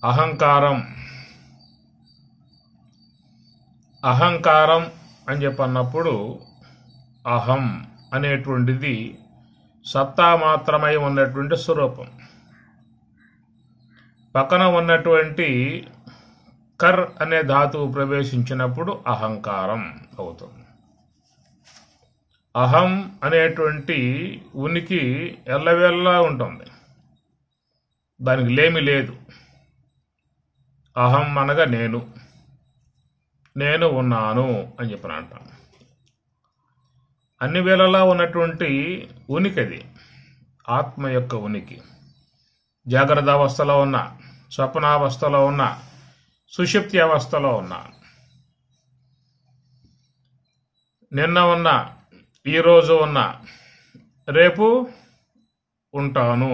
అహంకారం అని చెప్పన్నప్పుడు అహం అనేటువంటిది సత్తా మాత్రమై ఉన్నటువంటి స్వరూపం. పక్కన ఉన్నటువంటి కర్ అనే ధాతువు ప్రవేశించినప్పుడు అహంకారం అవుతుంది. అహం అనేటువంటి ఉనికి ఎల్లవేళలా ఉంటుంది, దానికి లేమి లేదు. అహం అనగా నేను ఉన్నాను అని చెప్పిన అంటాం. అన్ని వేళలా ఉన్నటువంటి ఉనికి అది, ఆత్మ యొక్క ఉనికి. జాగ్రత్త అవస్థలో ఉన్న, స్వప్నావస్థలో ఉన్న, సుషుప్తి అవస్థలో ఉన్న, నిన్న ఉన్న, ఈరోజు ఉన్న, రేపు ఉంటాను.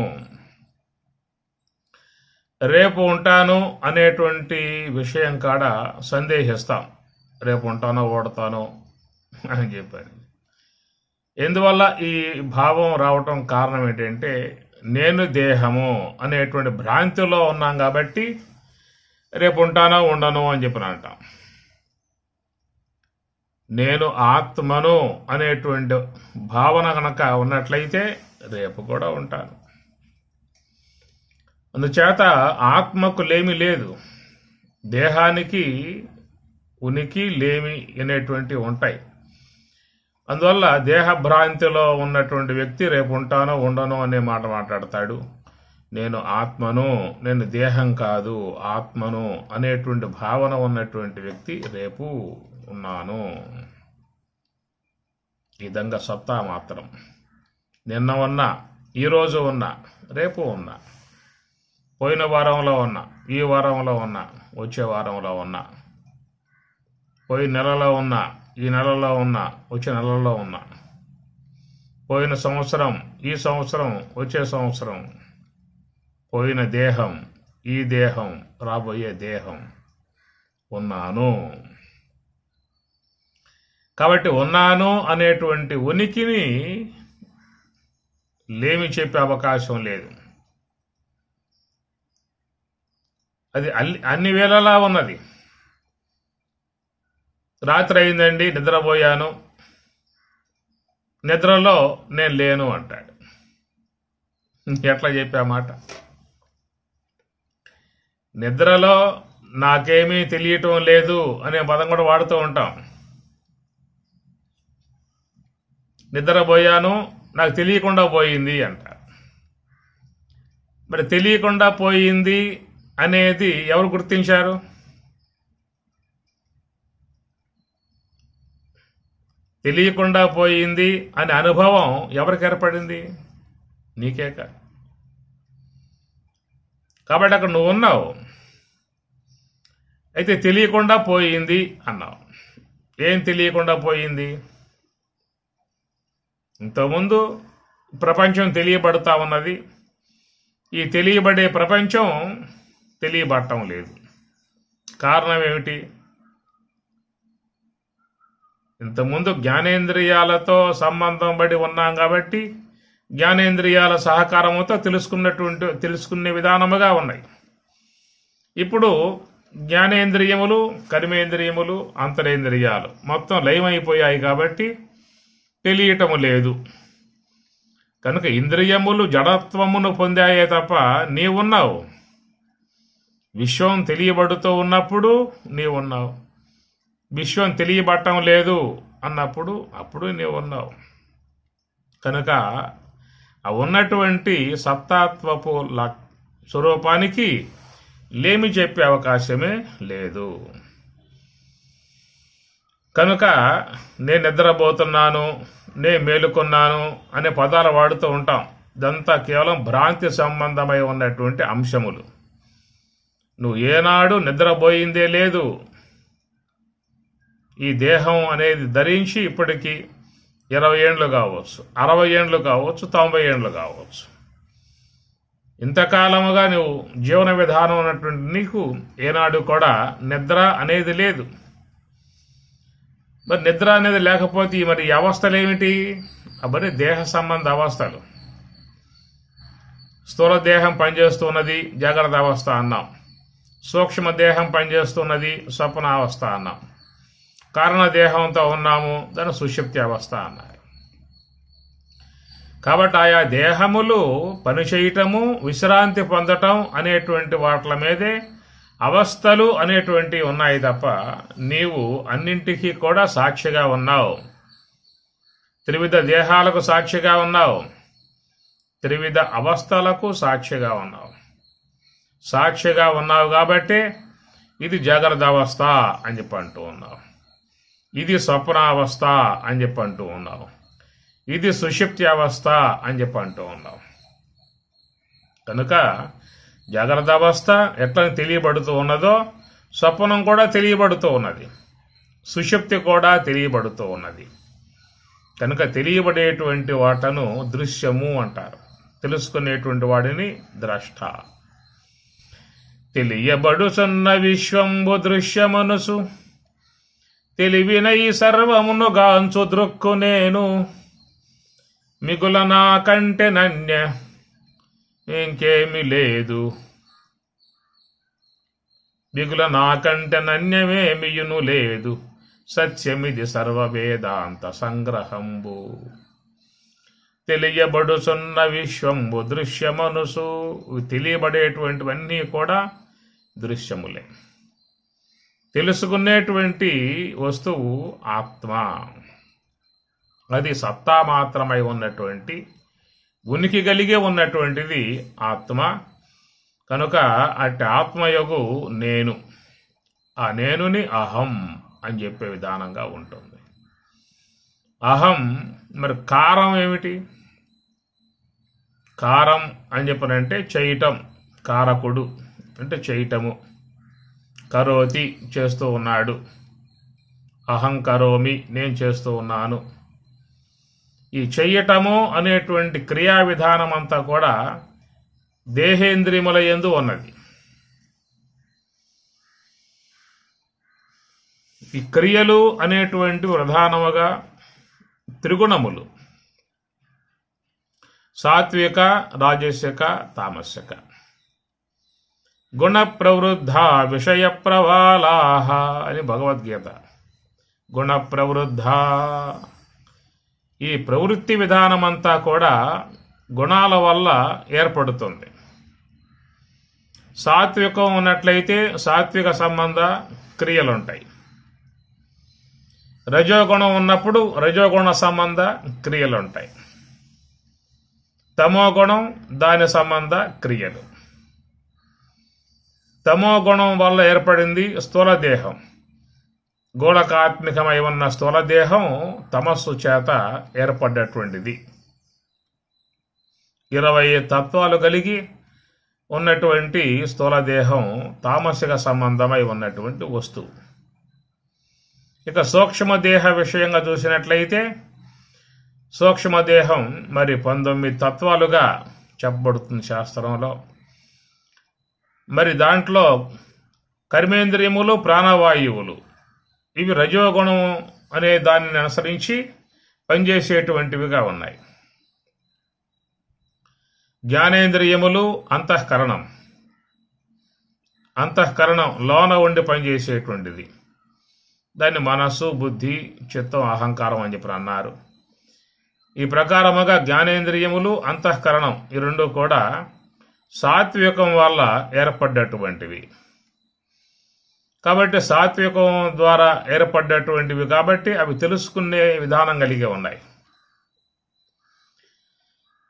రేపు ఉంటాను అనేటువంటి విషయం కాడ సందేహిస్తాం. రేపు ఉంటానో ఓడతానో అని చెప్పారు. ఎందువల్ల ఈ భావం రావటం కారణం ఏంటంటే, నేను దేహము అనేటువంటి భ్రాంతిలో ఉన్నాం కాబట్టి రేపు ఉంటానో ఉండను అని చెప్పిన అంటాం. నేను ఆత్మను అనేటువంటి భావన కనుక ఉన్నట్లయితే రేపు కూడా ఉంటాను. అందుచేత ఆత్మకు లేమి లేదు, దేహానికి ఉనికి లేమి అనేటువంటివి ఉంటాయి. అందువల్ల దేహభ్రాంతిలో ఉన్నటువంటి వ్యక్తి రేపు ఉంటానో ఉండను అనే మాట మాట్లాడతాడు. నేను ఆత్మను, నేను దేహం కాదు ఆత్మను అనేటువంటి భావన ఉన్నటువంటి వ్యక్తి రేపు ఉన్నాను. ఈ విధంగా సత్తా మాత్రం నిన్న ఉన్నా, ఈరోజు ఉన్నా, రేపు ఉన్నా, పోయిన వారంలో ఉన్నా, ఈ వారంలో ఉన్నా, వచ్చే వారంలో ఉన్నా, పోయిన నెలలో ఉన్నా, ఈ నెలలో ఉన్నా, వచ్చే నెలలో ఉన్నా, పోయిన సంవత్సరం, ఈ సంవత్సరం, వచ్చే సంవత్సరం, పోయిన దేహం, ఈ దేహం, రాబోయే దేహం, ఉన్నాను. కాబట్టి ఉన్నాను అనేటువంటి ఉనికిని లేమి చెప్పే అవకాశం లేదు. అది అన్ని వేళలా ఉన్నది. రాత్రి అయిందండి, నిద్రపోయాను, నిద్రలో నేను లేను అంటాడు. ఎట్లా చెప్పా మాట? నిద్రలో నాకేమీ తెలియటం లేదు అనే పదం కూడా వాడుతూ ఉంటాం. నిద్రపోయాను, నాకు తెలియకుండా పోయింది అంటారు. మరి తెలియకుండా పోయింది అనేది ఎవరు గుర్తించారు? తెలియకుండా పోయింది అనే అనుభవం ఎవరికి ఏర్పడింది? నీకేక. కాబట్టి అక్కడ నువ్వు ఉన్నావు, అయితే తెలియకుండా పోయింది అన్నావు. ఏం తెలియకుండా పోయింది? ఇంతకుముందు ప్రపంచం తెలియబడతా ఉన్నది, ఈ తెలియబడే ప్రపంచం తెలియబడటం లేదు. కారణం ఏమిటి? ఇంతకుముందు జ్ఞానేంద్రియాలతో సంబంధం పడి ఉన్నాం కాబట్టి జ్ఞానేంద్రియాల సహకారంతో తెలుసుకునే విధానముగా ఉన్నాయి. ఇప్పుడు జ్ఞానేంద్రియములు, కర్మేంద్రియములు, అంతరేంద్రియాలు మొత్తం లయమైపోయాయి కాబట్టి తెలియటము లేదు. కనుక ఇంద్రియములు జడత్వమును పొందాయే తప్ప నీవున్నావు. విశ్వం తెలియబడుతూ ఉన్నప్పుడు నీవున్నావు, విశ్వం తెలియబడటం లేదు అన్నప్పుడు అప్పుడు నీవున్నావు. కనుక ఆ ఉన్నటువంటి సత్తాత్వపు స్వరూపానికి లేమి చెప్పే అవకాశమే లేదు. కనుక నేను నిద్రపోతున్నాను, నేను మేలుకున్నాను అనే పదాలు వాడుతూ ఉంటాం. ఇదంతా కేవలం భ్రాంతి సంబంధమై ఉన్నటువంటి అంశములు. నువ్వు ఏనాడు నిద్రపోయిందే లేదు. ఈ దేహం అనేది ధరించి ఇప్పటికీ 20 ఏండ్లు కావచ్చు, 60 ఏండ్లు కావచ్చు, 90 ఏండ్లు కావచ్చు. ఇంతకాలముగా నువ్వు జీవన విధానం ఉన్నటువంటి నీకు ఏనాడు కూడా నిద్ర అనేది లేదు. మరి నిద్ర అనేది లేకపోతే మరి ఈ అవస్థలు ఏమిటి? అవన్నీ దేహ సంబంధ అవస్థలు. స్థూల దేహం పనిచేస్తున్నది, జాగ్రత్త అవస్థ అన్నాం. సూక్ష్మదేహం పనిచేస్తున్నది స్వప్నావస్థ అన్నాం. కారణదేహంతో ఉన్నాము, దాన్ని సుషుప్తి అవస్థ అన్నారు. కాబట్టి ఆయా దేహములు పనిచేయటము, విశ్రాంతి పొందటం అనేటువంటి వాటి మీదే అవస్థలు అనేటువంటివి ఉన్నాయి తప్ప నీవు అన్నింటికీ కూడా సాక్షిగా ఉన్నావు. త్రివిధ దేహాలకు సాక్షిగా ఉన్నావు, త్రివిధ అవస్థలకు సాక్షిగా ఉన్నావు. సాక్షిగా ఉన్నావు కాబట్టి ఇది జాగ్రత్త అవస్థ అని చెప్పి అంటూ ఉన్నావు, ఇది స్వప్నావస్థ అని చెప్పి అంటూ ఉన్నావు, ఇది సుషుప్తి అవస్థ అని చెప్పి అంటూ ఉన్నావు. కనుక జాగ్రత్త అవస్థ ఎట్లా తెలియబడుతూ ఉన్నదో స్వప్నం కూడా తెలియబడుతూ ఉన్నది, సుషుప్తి కూడా తెలియబడుతూ ఉన్నది. కనుక తెలియబడేటువంటి వాటను దృశ్యము అంటారు, తెలుసుకునేటువంటి వాడిని ద్రష్ట. తెలియబడుచున్న విశ్వంబు దృశ్యమనుసు, తెలివినై సర్వమును గాంచు దృక్కు నేను, మిగుల నా కంటే నన్య ఇంకేమి లేదు, మిగుల నాకంటే నన్యమేమియును లేదు, సత్యమిది సర్వవేదాంత సంగ్రహంబు. తెలియబడుచున్న విశ్వంబు దృశ్యమనుసు, తెలియబడేటువంటివన్నీ కూడా దృశ్యములే. తెలుసుకునేటువంటి వస్తువు ఆత్మ, అది సత్తా మాత్రమై ఉన్నటువంటి ఉనికి కలిగే ఉన్నటువంటిది ఆత్మ. కనుక అట్టి ఆత్మయగు నేను, ఆ నేనుని అహం అని చెప్పే విధానంగా ఉంటుంది. అహం మరి కారం ఏమిటి? కారం అని చెప్పనంటే చేయటం, కారకుడు అంటే చేయటము. కరోతి చేస్తూ ఉన్నాడు, అహం కరోమి నేను చేస్తూ ఉన్నాను. ఈ చెయ్యటము అనేటువంటి క్రియా విధానం అంతా కూడా దేహేంద్రియముల యందు ఉన్నది. ఈ క్రియలు అనేటువంటి ప్రధానముగా త్రిగుణములు, సాత్విక, రాజసిక, తామసిక. గుణ ప్రవృద్ధ విషయ ప్రవాళాః అని భగవద్గీత. గుణ ప్రవృద్ధ, ఈ ప్రవృత్తి విధానమంతా కూడా గుణాల వల్ల ఏర్పడుతుంది. సాత్వికం ఉన్నట్లయితే సాత్విక సంబంధ క్రియలుంటాయి, రజోగుణం ఉన్నప్పుడు రజోగుణ సంబంధ క్రియలుంటాయి, తమోగుణం దాని సంబంధ క్రియలు. తమోగుణం వల్ల ఏర్పడింది స్థూలదేహం, గోళకాత్మికమై ఉన్న స్థూలదేహం తమస్సు చేత ఏర్పడ్డటువంటిది. 20 తత్వాలు కలిగి ఉన్నటువంటి స్థూలదేహం తామసిక సంబంధమై ఉన్నటువంటి వస్తువు. ఇక సూక్ష్మదేహ విషయంగా చూసినట్లయితే సూక్ష్మదేహం మరి 19 తత్వాలుగా చెప్పబడుతుంది శాస్త్రంలో. మరి దాంట్లో కర్మేంద్రియములు, ప్రాణవాయువులు ఇవి రజోగుణం అనే దానిని అనుసరించి పనిచేసేటువంటివిగా ఉన్నాయి. జ్ఞానేంద్రియములు అంతఃకరణం, అంతఃకరణం లోన ఉండి పనిచేసేటువంటిది. దాన్ని మనస్సు, బుద్ధి, చిత్తం, అహంకారం అని చెప్పి అన్నారు. ఈ ప్రకారముగా జ్ఞానేంద్రియములు, అంతఃకరణం ఈ రెండు కూడా సాత్వికం వల్ల ఏర్పడ్డటువంటివి. కాబట్టి సాత్వికం ద్వారా ఏర్పడ్డటువంటివి కాబట్టి అవి తెలుసుకునే విధానం కలిగి ఉన్నాయి.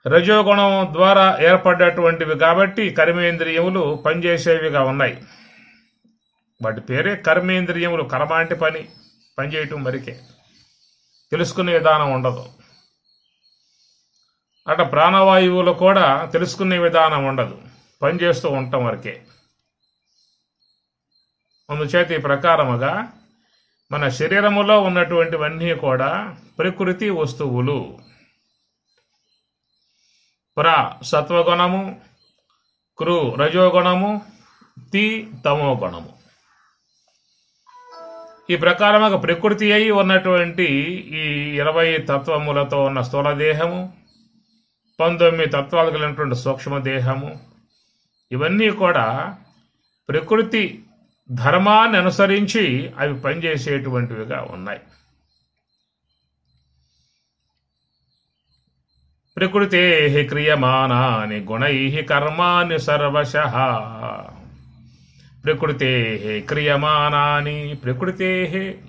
రజోగుణం ద్వారా ఏర్పడ్డటువంటివి కాబట్టి కర్మేంద్రియములు పనిచేసేవిగా ఉన్నాయి. వాటి పేరే కర్మేంద్రియములు. కర్మ అంటే పనిచేయటం వరకే, తెలుసుకునే విధానం ఉండదు. అట ప్రాణవాయువులు కూడా తెలుసుకునే విధానం ఉండదు, పనిచేస్తూ ఉండటం వరకే. అందుచేత ఈ ప్రకారముగా మన శరీరములో ఉన్నటువంటివన్నీ కూడా ప్రకృతి వస్తువులు. సత్వగుణము, కృ రజోగుణము, తి తమోగుణము. ఈ ప్రకారముగా ప్రకృతి అయి ఉన్నటువంటి ఈ 20 తత్వములతో ఉన్న స్థూలదేహము, 19 తత్వాలు కలిగినటువంటి సూక్ష్మదేహము, ఇవన్నీ కూడా ప్రకృతి ధర్మాన్ని అనుసరించి అవి పనిచేసేటువంటివిగా ఉన్నాయి. ప్రకృతే క్రియమానాని గుణై కర్మాణి సర్వశః. ప్రకృతే క్రియమానాని,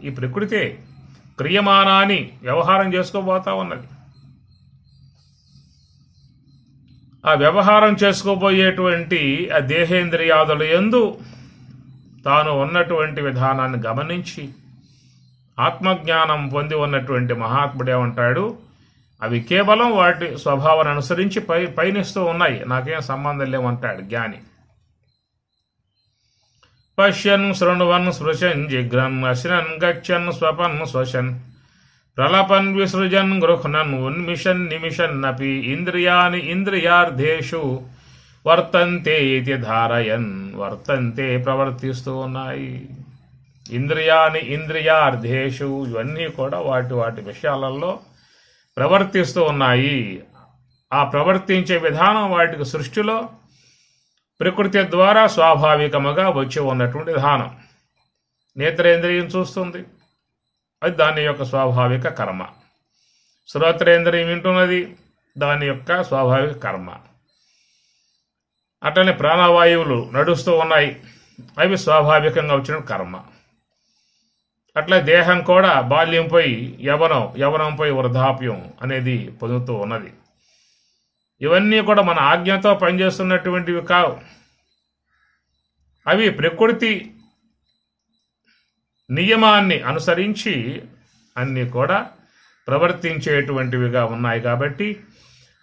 ఈ ప్రకృతే క్రియమానాని వ్యవహారం చేసుకోబోతా ఉన్నది. ఆ వ్యవహారం చేసుకోబోయేటువంటి ఆ దేహేంద్రియాదుల యందు తాను ఉన్నటువంటి విధానాన్ని గమనించి ఆత్మజ్ఞానం పొంది ఉన్నటువంటి మహాత్ముడేమంటాడు, అవి కేవలం వాటి స్వభావాన్ని అనుసరించి పయనిస్తూ ఉన్నాయి, నాకేం సంబంధం లేవంటాడు జ్ఞాని. పశ్యన్ శృణ్వన్ స్పృశన్ జిఘ్రన్ అశ్నన్ గచ్చన్ స్వపన్ శ్వసన్ ప్రలపన్ విసృజన్ గృహ్ణన్ ఉన్మిషన్ నిమిషన్నపి ఇంద్రియాని ఇంద్రియార్థేషు వర్తంతే ఇది ధారయన్. వర్తంతే ప్రవర్తిస్తూ ఉన్నాయి. ఇంద్రియాని ఇంద్రియార్థేషు, ఇవన్నీ కూడా వాటి విషయాలలో ప్రవర్తిస్తూ ఉన్నాయి. ఆ ప్రవర్తించే విధానం వాటికి సృష్టిలో ప్రకృతి ద్వారా స్వాభావికముగా వచ్చి ఉన్నటువంటి విధానం. నేత్రేంద్రియం చూస్తుంది, అది దాని యొక్క స్వాభావిక కర్మ. శ్రోత్రేంద్రియం వింటున్నది, దాని యొక్క స్వాభావిక కర్మ. అట్లనే ప్రాణవాయువులు నడుస్తూ ఉన్నాయి, అవి స్వాభావికంగా వచ్చిన కర్మ. అట్లా దేహం కూడా బాల్యంపై యవనంపై వృద్ధాప్యం అనేది పొందుతూ ఉన్నది. ఇవన్నీ కూడా మన ఆజ్ఞతో పనిచేస్తున్నటువంటివి కావు. అవి ప్రకృతి నియమాన్ని అనుసరించి అన్నీ కూడా ప్రవర్తించేటువంటివిగా ఉన్నాయి. కాబట్టి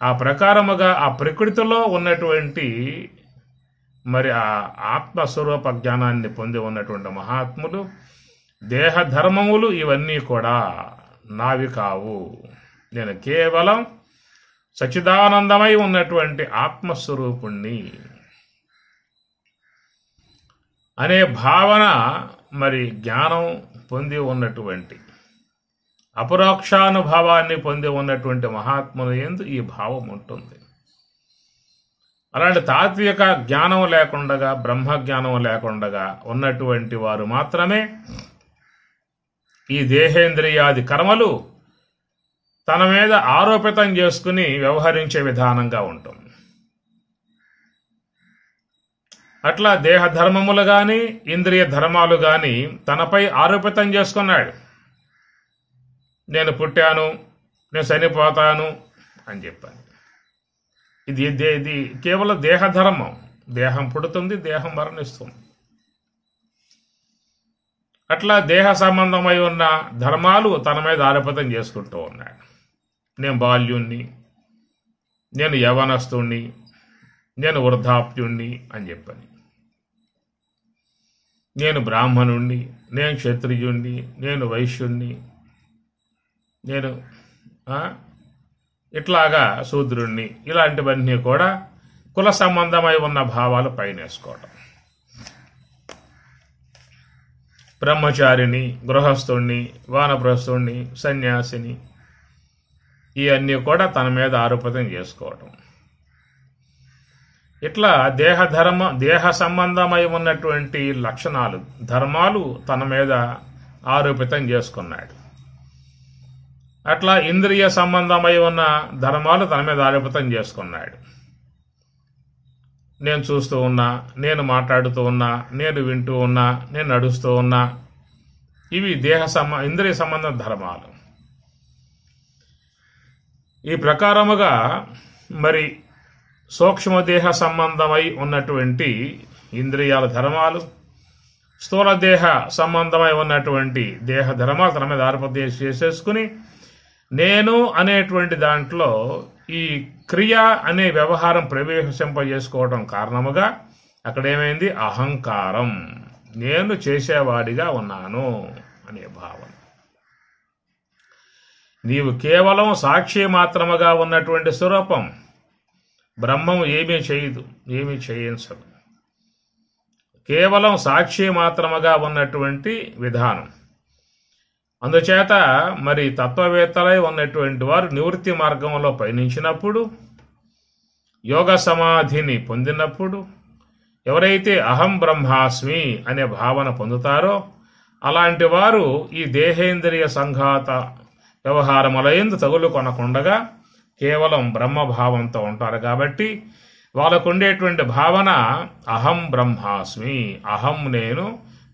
ఆ ప్రకారముగా ఆ ప్రకృతిలో ఉన్నటువంటి మరి ఆ ఆత్మస్వరూప జ్ఞానాన్ని పొంది ఉన్నటువంటి మహాత్ములు దేహ ధర్మములు ఇవన్నీ కూడా నావి కావు, నేను కేవలం సచ్చిదానందమై ఉన్నటువంటి ఆత్మస్వరూపుణ్ణి అనే భావన మరి జ్ఞానం పొంది ఉన్నటువంటి అపరోక్షానుభవాన్ని పొంది ఉన్నటువంటి మహాత్ముల యందు ఈ భావం ఉంటుంది. అలాంటి తాత్విక జ్ఞానం లేకుండా, బ్రహ్మజ్ఞానం లేకుండా ఉన్నటువంటి వారు మాత్రమే ఈ దేహేంద్రియాది కర్మలు తన మీద ఆరోపితం చేసుకుని వ్యవహరించే విధానంగా ఉంటుంది. అట్లా దేహ ధర్మములు గాని ఇంద్రియ ధర్మాలు గాని తనపై ఆరోపితం చేసుకున్నాడు. నేను పుట్టాను, నేను చనిపోతాను అని చెప్పాను. ఇది కేవలం దేహధర్మం. దేహం పుడుతుంది, దేహం మరణిస్తుంది. అట్లా దేహ సంబంధమై ఉన్న ధర్మాలు తన మీద ఆరోపితం చేసుకుంటూ ఉన్నాడు. నేను బాల్యుణ్ణి, నేను యవనస్తుణ్ణి, నేను వృద్ధాప్యుణ్ణి అని చెప్పని, నేను బ్రాహ్మణుణ్ణి, నేను క్షత్రియుణ్ణి, నేను వైశ్యుణ్ణి, నేను ఇట్లాగా శూద్రుణ్ణి, ఇలాంటివన్నీ కూడా కుల సంబంధమై ఉన్న భావాలు పైనేసుకోవటం. బ్రహ్మచారిని, గృహస్థుణ్ణి, వానప్రస్థుణ్ణి, సన్యాసిని, ఇవన్నీ కూడా తన మీద ఆరోపితం చేసుకోవటం. ఇట్లా దేహ సంబంధమై ఉన్నటువంటి లక్షణాలు, ధర్మాలు తన మీద ఆరోపితం చేసుకున్నాడు. అట్లా ఇంద్రియ సంబంధమై ఉన్న ధర్మాలు తన మీద ఆరోపితం చేసుకున్నాడు. నేను చూస్తూ ఉన్నా, నేను మాట్లాడుతూ ఉన్నా, నేను వింటూ ఉన్నా, నేను నడుస్తూ ఉన్నా, ఇవి ఇంద్రియ సంబంధ ధర్మాలు. ఈ ప్రకారముగా మరి సూక్ష్మదేహ సంబంధమై ఉన్నటువంటి ఇంద్రియాల ధర్మాలు, స్థూల దేహ సంబంధమై ఉన్నటువంటి దేహ ధర్మాలు తన మీద ఆరోపణ చేసేసుకుని నేను అనేటువంటి దాంట్లో ఈ క్రియ అనే వ్యవహారం ప్రవేశింపజేసుకోవడం కారణముగా అక్కడేమైంది, అహంకారం, నేను చేసేవాడిగా ఉన్నాను అనే భావన. నీవు కేవలం సాక్షి మాత్రముగా ఉన్నటువంటి స్వరూపం. బ్రహ్మము ఏమీ చేయదు, ఏమీ చేయించదు. కేవలం సాక్షి మాత్రముగా ఉన్నటువంటి విధానం. అందుచేత మరి తత్వవేత్తలై ఉన్నటువంటి వారు నివృత్తి మార్గంలో పయనించినప్పుడు, యోగ సమాధిని పొందినప్పుడు, ఎవరైతే అహం బ్రహ్మాస్మి అనే భావన పొందుతారో అలాంటి వారు ఈ దేహేంద్రియ సంఘాత వ్యవహారములయందు తగులు కొనకుండగా కేవలం బ్రహ్మభావంతో ఉంటారు. కాబట్టి వాళ్ళకు ఉండేటువంటి భావన అహం బ్రహ్మాస్మి, అహం నేను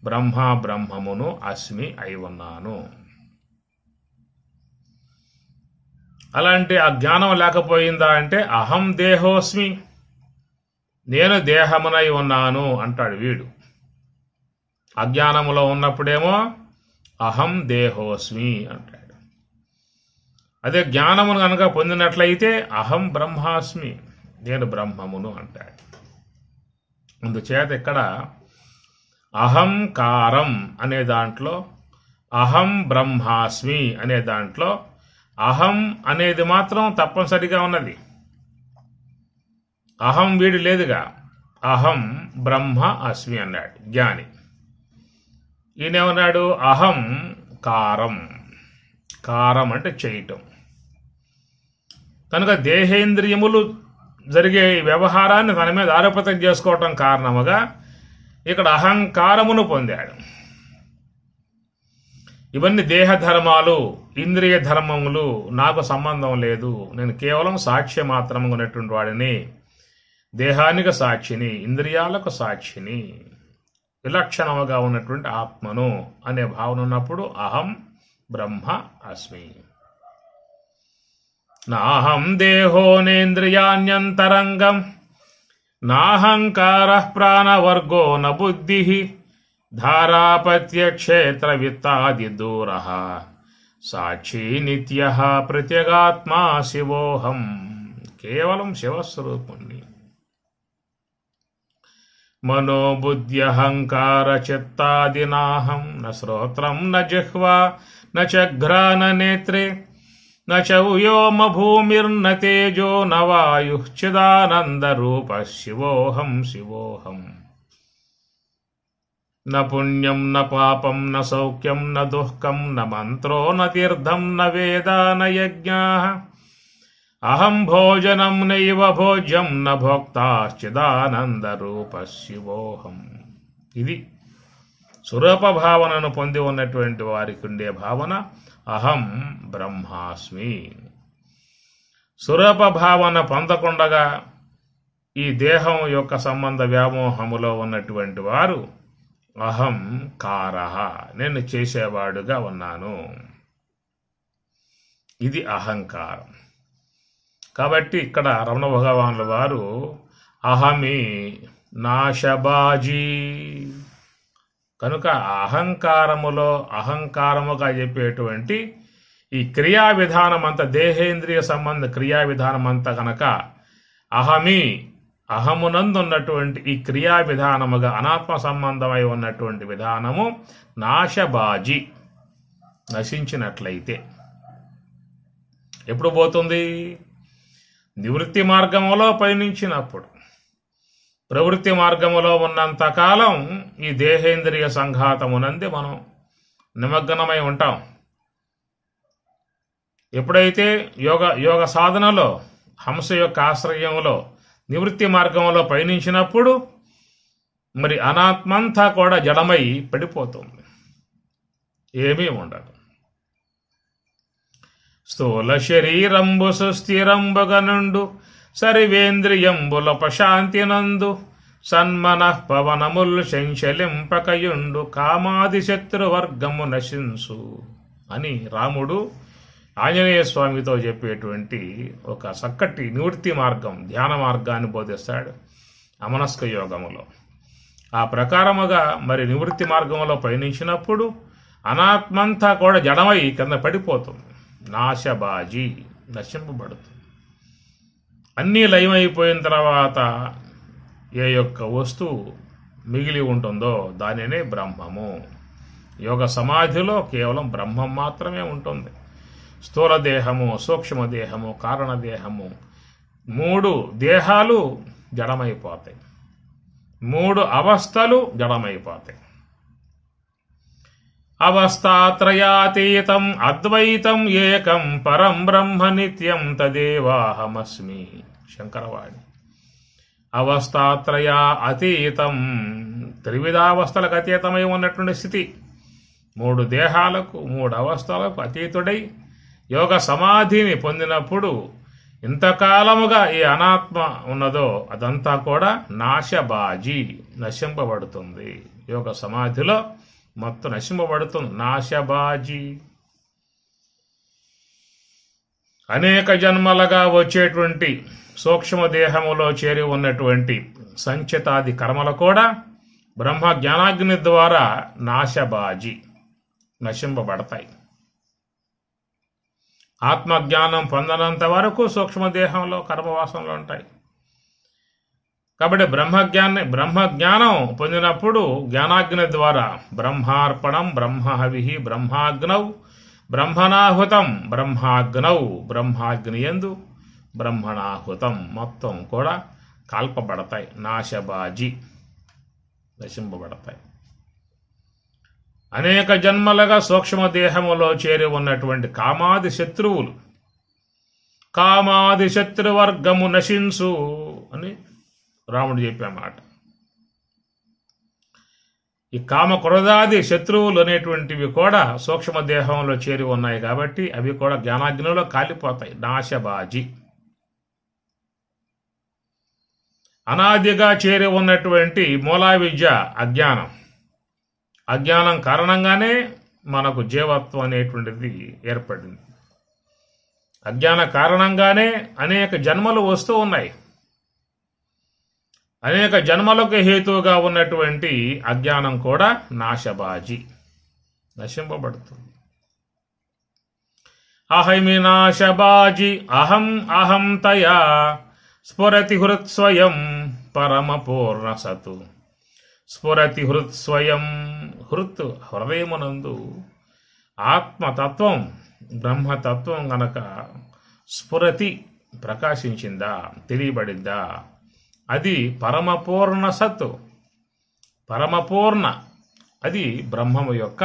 బ్రహ్మమును అస్మి అయి ఉన్నాను. అలాంటి ఆ జ్ఞానం లేకపోయిందా అంటే అహం దేహోస్మి, నేను దేహమునై ఉన్నాను అంటాడు వీడు. అజ్ఞానములో ఉన్నప్పుడేమో అహం దేహోస్మి అంటాడు. అదే జ్ఞానమును కనుక పొందినట్లయితే అహం బ్రహ్మాస్మి, నేను బ్రహ్మమును అంటాడు. అందుచేత ఇక్కడ అహంకారం అనే దాంట్లో, అహం బ్రహ్మాస్మి అనే దాంట్లో అహం అనేది మాత్రం తప్పనిసరిగా ఉన్నది. అహం వీడి లేదుగా. అహం బ్రహ్మ అస్మి అన్నాడు జ్ఞాని. ఈయనేమన్నాడు అహం కారం, కారం అంటే చేయటం. కనుక దేహేంద్రియములు జరిగే వ్యవహారాన్ని తన మీద ఆరోపితం చేసుకోవటం కారణముగా ఇక్కడ అహంకారమును పొందాడు. ఇవన్నీ దేహ ధర్మాలు, ఇంద్రియ ధర్మములు, నాకు సంబంధం లేదు, నేను కేవలం సాక్ష్య మాత్రము ఉన్నటువంటి వాడిని, దేహానికి సాక్షిని, ఇంద్రియాలకు సాక్షిని, విలక్షణముగా ఉన్నటువంటి ఆత్మను అనే భావన ఉన్నప్పుడు అహం బ్రహ్మ అస్మి. నాహం దేహో నేంద్రియాణ్యంతరంగం నాహంకార ప్రాణవర్గో న బుద్ధి ధారాపత్య క్షేత్ర విత్తాది దూర సాక్షి నిత్య ప్రత్యేగాత్మా శివోహం. కేవలం శివస్వరూపుణ్ణి. మనోబుద్ధ్యహంకార చిత్తాదినాహం న శ్రోత్రం న జిహ్వా న చఘ్రాన నేత్రే న చౌయోమ భూమిర్న తేజో న వాయు చిదానంద రూప శివోహం శివోహం. న పుణ్యం న పాపం న సౌఖ్యం న దుఃఖం న మంత్రో న తీర్థం న వేదా న యజ్ఞాః అహం భోజనం నైవ భోజ్యం న భోక్తా చిదానంద రూప శివోహం. ఇది స్వరూప భావనను పొంది ఉన్నటువంటి వారికి ఉండే భావన అహం బ్రహ్మాస్మి. స్వరూప భావన పొందకుండగా ఈ దేహం యొక్క సంబంధ వ్యామోహములో ఉన్నటువంటి వారు అహం కారః, నేను చేసేవాడుగా ఉన్నాను. ఇది అహంకారం. కాబట్టి ఇక్కడ రమణ భగవానుల వారు అహమి నాశబాజీ, కనుక అహంకారములో అహంకారముగా చెప్పేటువంటి ఈ క్రియా విధానం అంతా, దేహేంద్రియ సంబంధ క్రియా విధానం అంతా కనుక అహమి, అహమునందు ఉన్నటువంటి ఈ క్రియా విధానముగా అనాత్మ సంబంధమై ఉన్నటువంటి విధానము నాశబాజీ, నశించినట్లయితే ఎప్పుడు పోతుంది? నివృత్తి మార్గములో పయనించినప్పుడు. ప్రవృత్తి మార్గములో ఉన్నంతకాలం ఈ దేహేంద్రియ సంఘాతమునంది మనం నిమగ్నమై ఉంటాం. ఎప్పుడైతే యోగ సాధనలో హంస యొక్క ఆశ్రయంలో నివృత్తి మార్గంలో పయనించినప్పుడు మరి అనాత్మంతా కూడా జడమై పడిపోతుంది, ఏమీ ఉండదు. స్థూల శరీరంబు సుస్థిరంబుగనుండు సర్వేంద్రియంబుల ప్రశాంతినందు సన్మనః పవనముల్ శంశలింపకయుండు కామాది శత్రువర్గము నశింసు అని రాముడు ఆంజనేయ స్వామితో చెప్పేటువంటి ఒక చక్కటి నివృత్తి మార్గం, ధ్యాన మార్గాన్ని బోధిస్తాడు అమనస్క యోగములో. ఆ ప్రకారముగా మరి నివృత్తి మార్గంలో పయనించినప్పుడు అనాత్మంతా కూడా జడమై కింద పడిపోతుంది, నాశబాజీ, నశింపబడుతుంది. అన్నీ లయమైపోయిన తర్వాత ఏ యొక్క వస్తువు మిగిలి ఉంటుందో దానినే బ్రహ్మము. యోగ సమాధిలో కేవలం బ్రహ్మం మాత్రమే ఉంటుంది. స్థూల దేహము, సూక్ష్మ దేహము, కారణదేహము, 3 దేహాలు జడమైపోతాయి, 3 అవస్థలు జడమైపోతాయి. అవస్థాత్రయాతీతం అద్వైతం ఏకం పరం బ్రహ్మ నిత్యం తదేవాహమస్మి. శంకరవాణి. అవస్థాత్రయ అతీతం, త్రివిధావస్థలకు అతీతమై ఉన్నటువంటి స్థితి. 3 దేహాలకు 3 అవస్థలకు అతీతుడై యోగ సమాధిని పొందినప్పుడు ఇంతకాలముగా ఈ అనాత్మ ఉన్నదో అదంతా కూడా నాశబాజీ, నశింపబడుతుంది. యోగ సమాధిలో మొత్తం నశింపబడుతుంది, నాశబాజీ. అనేక జన్మలుగా వచ్చేటువంటి సూక్ష్మదేహములో చేరి ఉన్నటువంటి సంచితాది కర్మలు కూడా బ్రహ్మ జ్ఞానాగ్ని ద్వారా నాశబాజీ, నశింపబడతాయి. ఆత్మజ్ఞానం పొందనంత వరకు సూక్ష్మదేహంలో కర్మవాసనలు ఉంటాయి. కాబట్టి బ్రహ్మజ్ఞానం పొందినప్పుడు జ్ఞానాగ్ని ద్వారా బ్రహ్మార్పణం, బ్రహ్మహవిః, బ్రహ్మాగ్నౌ, బ్రహ్మణాహుతం, బ్రహ్మాగ్నౌ, బ్రహ్మాగ్నియందు బ్రహ్మణాహుతం మొత్తం కూడా కాల్పబడతాయి, నాశబాజీ, నశింపబడతాయి. అనేక జన్మలుగా సూక్ష్మదేహములో చేరి ఉన్నటువంటి కామాది శత్రువులు, కామాది శత్రువర్గము నశించు అని రాముడు చెప్పామాట. ఈ కామ క్రోధాది శత్రువులు అనేటువంటివి కూడా సూక్ష్మదేహంలో చేరి ఉన్నాయి కాబట్టి అవి కూడా జ్ఞానాగ్నిలో కాలిపోతాయి, నాశబాజీ. అనాదిగా చేరి ఉన్నటువంటి మూలా విద్య అజ్ఞానం, అజ్ఞానం కారణంగానే మనకు జీవత్వం అనేటువంటిది ఏర్పడింది. అజ్ఞాన కారణంగానే అనేక జన్మలు వస్తూ ఉన్నాయి. అనేక జన్మలకు హేతువుగా ఉన్నటువంటి అజ్ఞానం కూడా నాశబాజీ, నశింపబడుతుంది. అహమి నాశబాజీ అహం అహం తయా స్ఫురతి హృత్స్వయం పరమపూర్ణ సతు. స్ఫురతి హృత్స్వయం, హృత్ హృదయమునందు ఆత్మతత్వం, బ్రహ్మతత్వం గనక స్ఫురతి ప్రకాశించిందా, తెలియబడిందా, అది పరమపూర్ణ సత్తు, పరమపూర్ణ, అది బ్రహ్మము యొక్క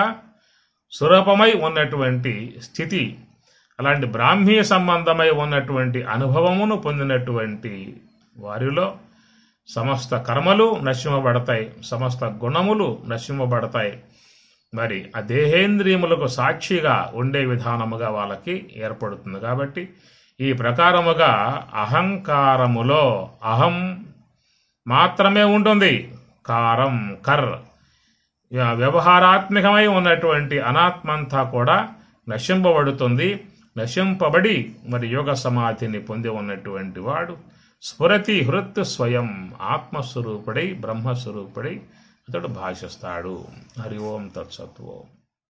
స్వరూపమై ఉన్నటువంటి స్థితి. అలాంటి బ్రాహ్మీ సంబంధమై ఉన్నటువంటి అనుభవమును పొందినటువంటి వారిలో సమస్త కర్మలు నశింపబడతాయి, సమస్త గుణములు నశింపబడతాయి. మరి ఆ దేహేంద్రియములకు సాక్షిగా ఉండే విధానముగా వాళ్ళకి ఏర్పడుతుంది. కాబట్టి ఈ ప్రకారముగా అహంకారములో అహం మాత్రమే ఉంటుంది, కారం కర్ వ్యవహారాత్మకమై ఉన్నటువంటి అనాత్మంతా కూడా నశింపబడుతుంది. నశింపబడి మరి యోగ సమాధిని పొంది ఉన్నటువంటి వాడు స్ఫురతి హృత్ స్వయం, ఆత్మస్వరూపుడై బ్రహ్మస్వరూపుడై అతడు భాషిస్తాడు. హరి ఓం తత్సత్ ఓం.